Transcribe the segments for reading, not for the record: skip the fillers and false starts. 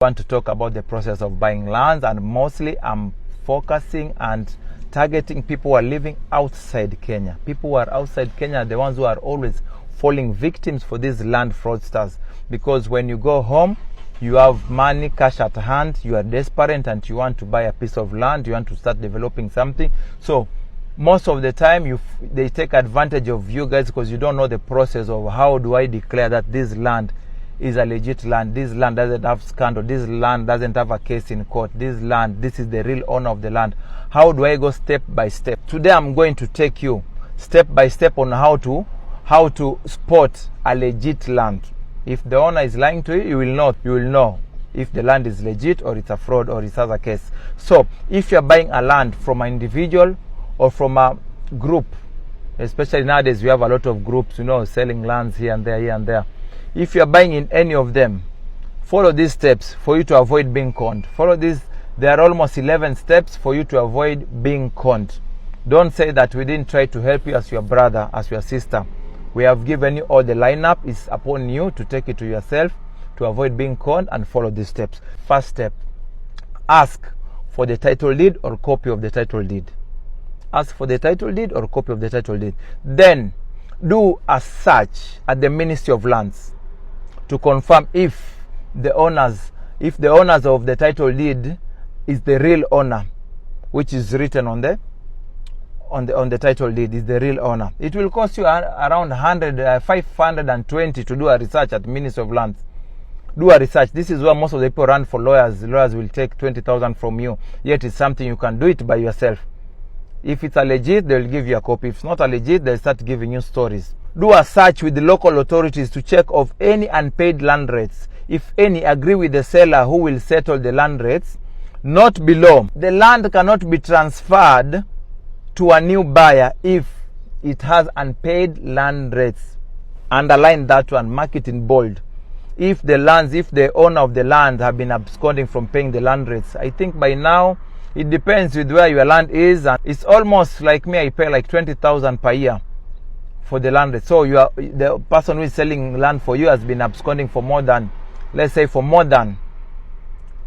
want to talk about the process of buying lands, and mostly I'm focusing and targeting people who are living outside Kenya. People who are outside Kenya are the ones who are always falling victims for these land fraudsters, because when you go home, you have money, cash at hand, you are desperate and you want to buy a piece of land, you want to start developing something. So most of the time they take advantage of you guys because you don't know the process of how do I declare that this land is a legit land, this land doesn't have scandal, this land doesn't have a case in court, this is the real owner of the land. How do I go step by step? Today I'm going to take you step by step on how to spot a legit land. If the owner is lying to you, you will know if the land is legit or it's a fraud or it has a case. So if you're buying a land from an individual or from a group, especially nowadays we have a lot of groups, selling lands here and there. If you're buying in any of them, follow these steps for you to avoid being conned. Follow these. There are almost 11 steps for you to avoid being conned. Don't say that we didn't try to help you as your brother, as your sister. We have given you all the lineup. It's upon you to take it to yourself to avoid being conned and follow these steps. First step, ask for the title deed or copy of the title deed. Ask for the title deed or copy of the title deed. Then do a search at the Ministry of Lands to confirm if the owners of the title deed is the real owner, which is written on the title deed, is the real owner. It will cost you around 520 to do a research at Ministry of Lands. Do a research. This is where most of the people run for lawyers. Lawyers will take 20,000 from you. Yet it's something you can do it by yourself. If it's a legit, they'll give you a copy. If it's not a legit, they'll start giving you stories. Do a search with the local authorities to check of any unpaid land rates. If any agree with the seller who will settle the land rates, not below. The land cannot be transferred to a new buyer if it has unpaid land rates. Underline that one, mark it in bold. If the owner of the land have been absconding from paying the land rates, I think by now, it depends with where your land is, and it's almost like me, I pay like 20,000 per year for the land rate. So the person who is selling land for you has been absconding for more than, let's say for more than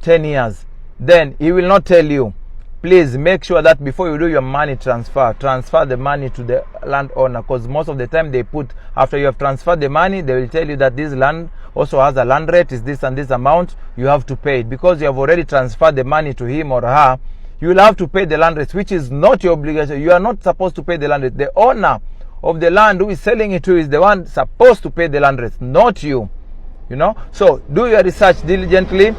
10 years. Then he will not tell you, please make sure that before you do your money transfer the money to the landowner, because most of the time they put, after you have transferred the money, they will tell you that this land also has a land rate, is this and this amount, you have to pay it. Because you have already transferred the money to him or her, you will have to pay the land rate, which is not your obligation. You are not supposed to pay the land rate. The owner of the land who is selling it to you is the one supposed to pay the land rate, not you. So do your research diligently.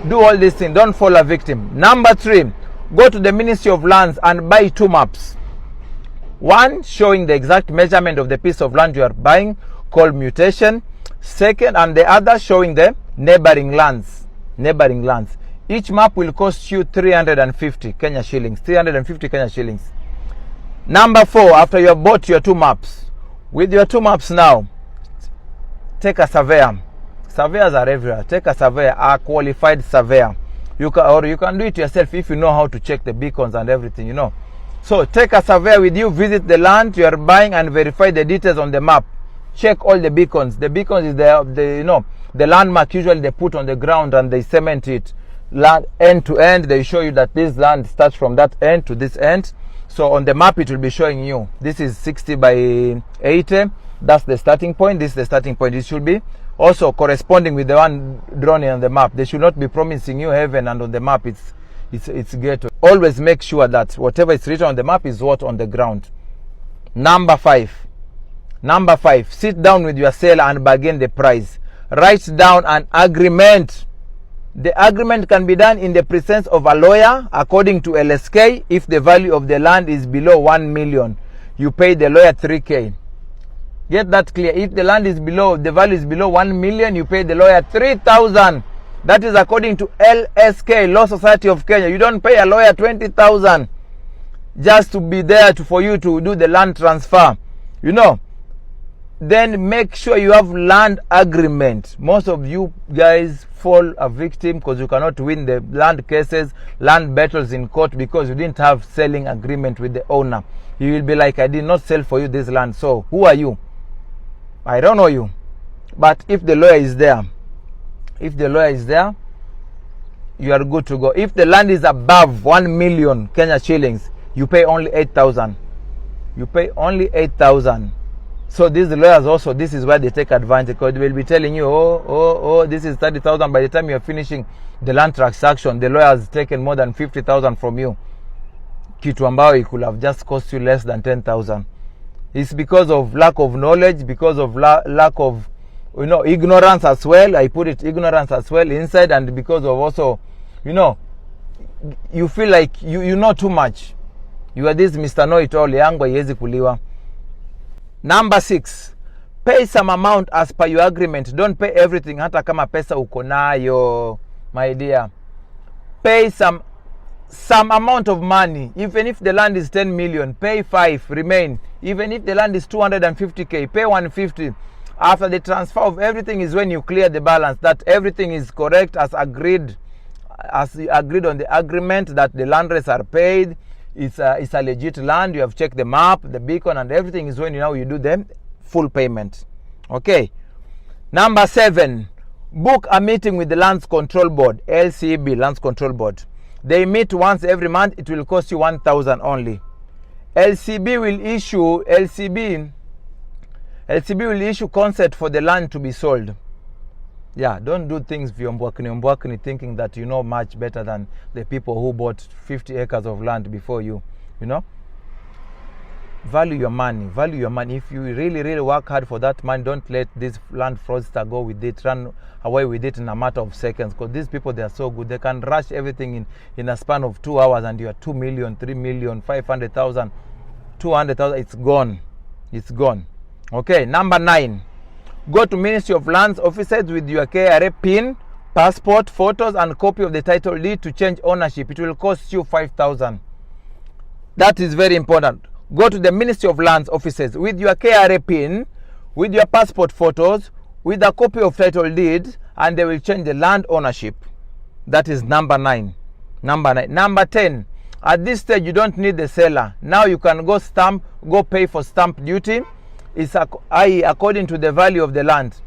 Do all these things. Don't fall a victim. Number 3, go to the Ministry of Lands and buy 2 maps. One showing the exact measurement of the piece of land you are buying, called mutation. Second, and the other showing the neighboring lands. Each map will cost you 350 Kenya shillings. 350 Kenya shillings. Number 4, after you have bought your 2 maps, with your 2 maps now, take a surveyor. Surveyors are everywhere. Take a surveyor, a qualified surveyor. You can do it yourself if you know how to check the beacons and everything, So take a surveyor with you, visit the land you are buying and verify the details on the map. Check all the beacons. The beacons is the landmark usually they put on the ground and they cement it. Land end to end, they show you that this land starts from that end to this end. So on the map it will be showing you this is 60 by 80. That's the starting point. This is the starting point. It should be also corresponding with the one drawn on the map. They should not be promising you heaven and on the map it's ghetto. Always make sure that whatever is written on the map is what on the ground. Number 5, sit down with your seller and bargain the price. Write down an agreement. The agreement can be done in the presence of a lawyer according to LSK. If the value of the land is below 1 million, you pay the lawyer 3K. Get that clear. If the land is the value is below 1 million, you pay the lawyer 3,000. That is according to LSK, Law Society of Kenya. You don't pay a lawyer 20,000 just to be there for you to do the land transfer. Then make sure you have land agreement. Most of you guys fall a victim because you cannot win the land cases, land battles in court because you didn't have selling agreement with the owner. You will be like, I did not sell for you this land. So who are you? I don't know you. But if the lawyer is there, you are good to go. If the land is above 1 million Kenya shillings, you pay only 8,000. You pay only 8,000. So these lawyers also, this is where they take advantage, because they will be telling you, oh, this is 30,000. By the time you are finishing the land transaction, the lawyer has taken more than 50,000 from you. Kitu ambao it could have just cost you less than 10,000. It's because of lack of knowledge, because of lack of, ignorance as well. I put it ignorance as well inside, and because of also, you feel like you know too much. You are this Mr. Know-it-all, yangu haiwezi kuliwa. Number 6, pay some amount as per your agreement. Don't pay everything hata kama pesa uko nayo, my dear. Pay some amount of money. Even if the land is 10 million, pay 5, remain. Even if the land is 250k, pay 150. After the transfer of everything is when you clear the balance, that everything is correct as agreed on the agreement, that the land rates are paid. It's a legit land. You have checked the map, the beacon, and everything is when you do the full payment. Okay. Number 7, book a meeting with the Lands Control Board, LCB, Lands Control Board. They meet once every month. It will cost you 1,000 only. LCB will issue consent for the land to be sold. Yeah, don't do things vyombuakini thinking that you know much better than the people who bought 50 acres of land before you. Value your money. Value your money. If you really work hard for that money, don't let this land fraudster go with it, run away with it in a matter of seconds. Because these people, they are so good. They can rush everything in a span of 2 hours, and you are 2 million, 3 million, 500,000, 200,000. It's gone. It's gone. Okay, number 9. Go to Ministry of Lands offices with your KRA PIN, passport, photos, and copy of the title deed to change ownership. It will cost you 5,000. That is very important. Go to the Ministry of Lands offices with your KRA PIN, with your passport photos, with a copy of title deed, and they will change the land ownership. That is number 9. Number 10. At this stage, you don't need the seller. Now you can go pay for stamp duty. It's according to the value of the land.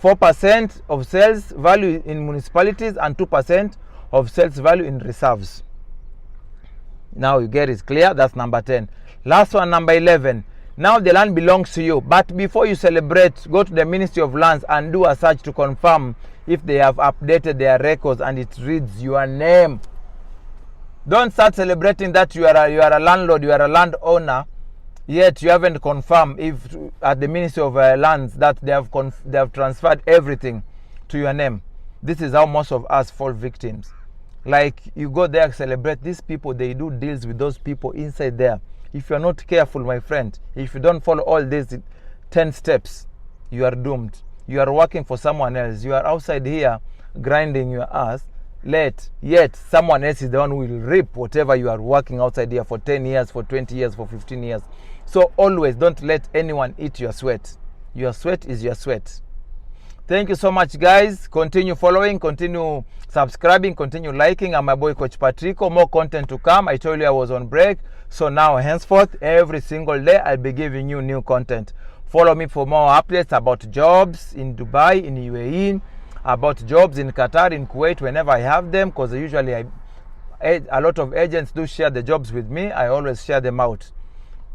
4% of sales value in municipalities and 2% of sales value in reserves. Now you get it clear. That's number 10. Last one, number 11. Now the land belongs to you. But before you celebrate, go to the Ministry of Lands and do a search to confirm if they have updated their records and it reads your name. Don't start celebrating that you are a landlord, you are a landowner, yet you haven't confirmed if at the Ministry of Lands that they have transferred everything to your name. This is how most of us fall victims. Like, you go there, celebrate. These people, they do deals with those people inside there. If you are not careful, my friend, if you don't follow all these 10 steps, you are doomed. You are working for someone else. You are outside here grinding your ass late, yet someone else is the one who will reap whatever you are working outside here for 10 years, for 20 years, for 15 years. So always don't let anyone eat your sweat. Your sweat is your sweat. Thank you so much, guys. Continue following, continue subscribing, continue liking. I'm my boy Coach Patrico. More content to come. I told you I was on break. So now, henceforth, every single day, I'll be giving you new content. Follow me for more updates about jobs in Dubai, in UAE, about jobs in Qatar, in Kuwait, whenever I have them, because usually a lot of agents do share the jobs with me. I always share them out.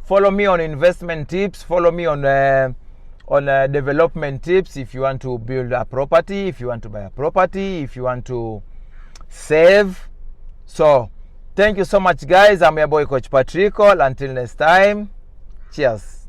Follow me on investment tips. Follow me on development tips. If you want to build a property, if you want to buy a property, if you want to save. So, thank you so much, guys. I'm your boy Coach Patrico. Until next time, cheers.